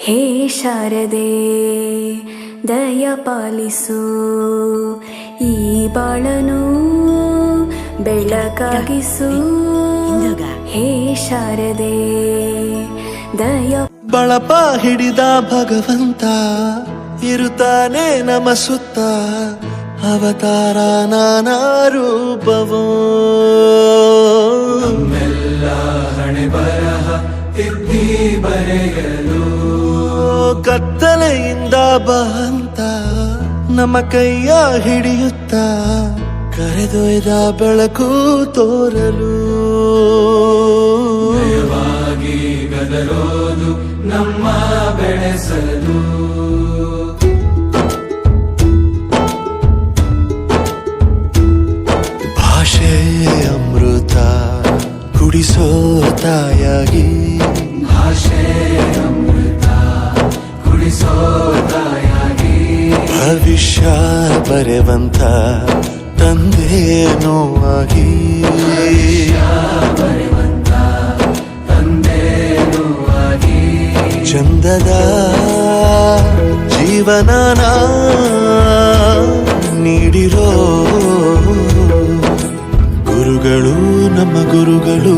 ಹೇ ಶಾರದೆ ದಯ ಪಾಲಿಸು, ಈ ಬಾಳನು ಬೆಳಕಾಗಿಸು. ಹೇ ಶಾರದೆ ದಯ. ಬಳಪ ಹಿಡಿದ ಭಗವಂತ ಇರುತ್ತಾನೆ ನಮ ಸುತ್ತ, ಅವತಾರ ನಾನಾ ರೂಪವೋ. ನಮ್ಮೆಲ್ಲ ಹಣೆ ಬರಹ ತಿದ್ದಿ ಬರೆಯಲು ಕತ್ತಲೆಯಿಂದ ಬಂತ ನಮ್ಮ ಕೈಯ ಹಿಡಿಯುತ್ತ, ಕರೆದೊಯ್ದ ಬೆಳಕು ತೋರಲು. ಭಯವಾಗಿ ಗದರೋದು ನಮ್ಮ ಬೆಳೆಸಲು. ಭಾಷೆ ಅಮೃತ ಕುಡಿಸೋ ತಾಯಾಗಿ, ಭಾಷೆ ಅಮೃತ ಕುಡಿಸೋ ತಾಯಾಗಿ. ಭವಿಷ್ಯ ಬರೆವಂತ ತಂದೇನೋ ಆಗಿ, ಬರೆವಂತ ತಂದೇನೋ ಆಗಿ. ಚಂದದ ಜೀವನನ ನೀಡಿರೋ ಗುರುಗಳು ನಮ್ಮ ಗುರುಗಳು.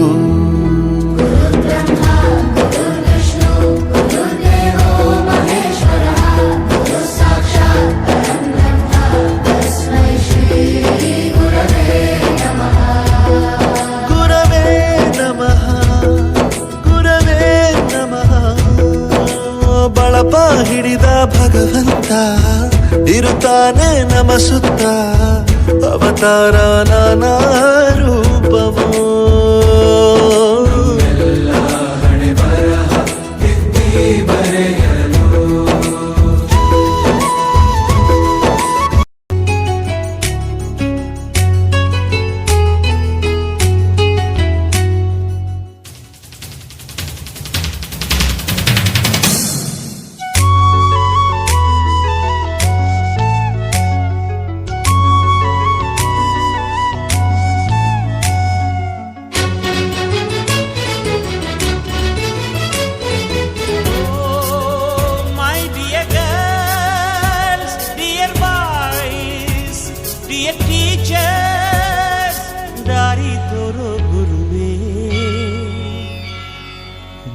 ಬಳಪ ಹಿಡಿದ ಭಗವಂತ ಇರುತ್ತಾನೆ ನಮ ಸುತ್ತ, ಅವತಾರ ನಾನಾ ರೂಪವೋ. ಎಲ್ಲ ಹಣೆ ಬರಹ ತಿದ್ದಿ ಬರೆಯಲು.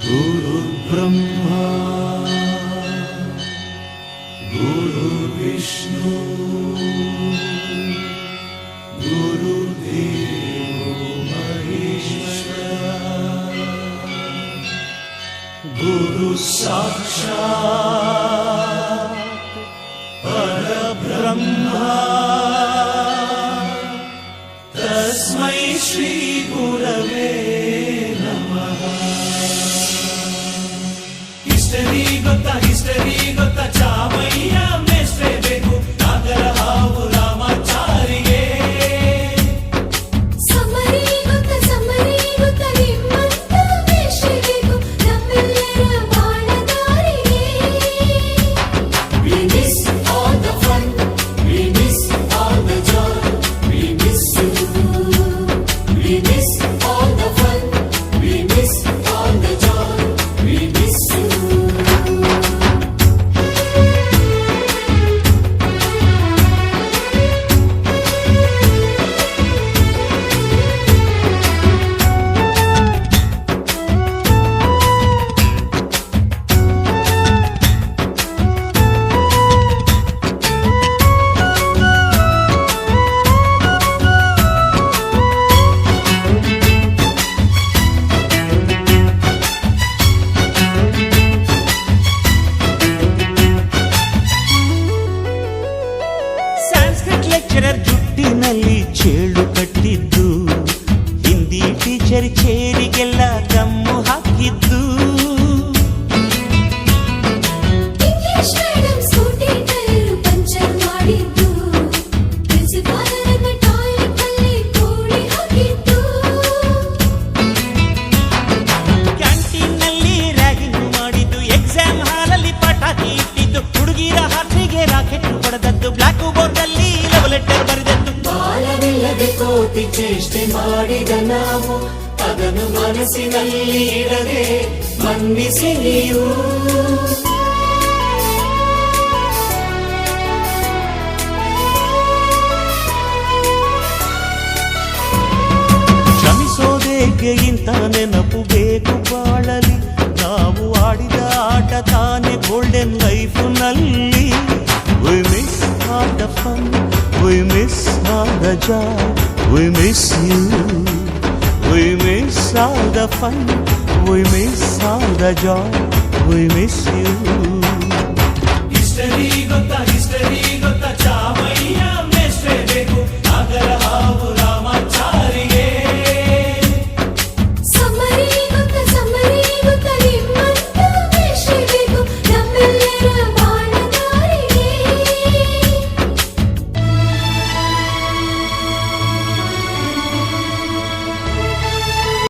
ಗುರು ಬ್ರಹ್ಮ ಗುರು ವಿಷ್ಣು ಗುರುದೇವೋ ಮಹೇಶ್ವರ, ಗುರು ಸಾಕ್ಷಾತ್ ಪರಬ್ರಹ್ಮ, ತಸ್ಮೈ ಶ್ರೀ ಗುರವೇ ನಮಃ. ಹಿಸ್ಟರಿ ಗೊತ್ತಾ ಚಾಮಯ್ಯ ಮೇಷ್ಟ್ರೇ ಬೇಕು, ನಾಗರ ಹಾವು ರಾಮಾಚಾರಿಗೆ. ಸಮರಿ ಗೊತ್ತಾ ನಿಮ್ಮಂತ ಮೇಷ್ಟ್ರೇ ಬೇಕು, ನಮ್ಮೆಲ್ಲರ ಬಾಳದಾರಿಗೆ. We miss all the fun, we miss all the joy, we miss you. We miss all the fun, we miss all the joy, we miss you. Sanskrit lecturer ಜುಟ್ಟಿನಲ್ಲಿ ಚೇಳು ಕಟ್ಟಿದ್ದು, ಹಿಂದಿ ಟೀಚರ್ ಚೇರಿಗೆಲ್ಲ ಗಮ್ಮು ಹಾಕಿದ್ದು. English madam scooty tyre puncture ಮಾಡಿದ್ದು, ಪ್ರಿನ್ಸಿಪಾಲರನ್ನ toilet ಅಲ್ಲಿ ಕೋಳಿ ಹಾಕಿದ್ದು. ಕ್ಯಾಂಟೀನ್ನಲ್ಲಿ ರ್ಯಾಗಿಂಗ್ ಮಾಡಿದ್ದು, ಎಕ್ಸಾಮ್ ಹಾಲಲ್ಲಿ ಪಟಾಕಿ ಇಟ್ಟಿದ್ದು, ಹುಡುಗಿರ ಹಾಸಿಗೆ ರಾಕೆಟ್ ಹೊಡೆದದ್ದು, ಬ್ಲಾಕ್ ಬೋರ್ಡ್ ಅಲ್ಲಿ ಲವ್ ಲೆಟರ್ ಬರೆದದ್ದು. ಬಾಲವಿಲ್ಲದೆ ಕೋಟಿ ಚೇಷ್ಟೆ ಮಾಡಿದ ನಾವು, ಅದನ್ನು ಮನಸ್ಸಿನಲ್ಲಿ ಇಡದೆ ಮನ್ನಿಸಿ ನೀವು. ನಮಗೆ ಇಂಥ ನೆನಪು ಬೇಕು ಬಾಳಲಿ. ನಾವು ಆಡಿದ ಆಟ ತಾನೆ golden ಲೈಫ್ನಲ್ಲಿ. We miss all the fun, we miss all the joy, we miss you. We miss all the fun, we miss all the joy, we miss you. History ಗೊತ್ತಾ ಚಾಮಯ್ಯ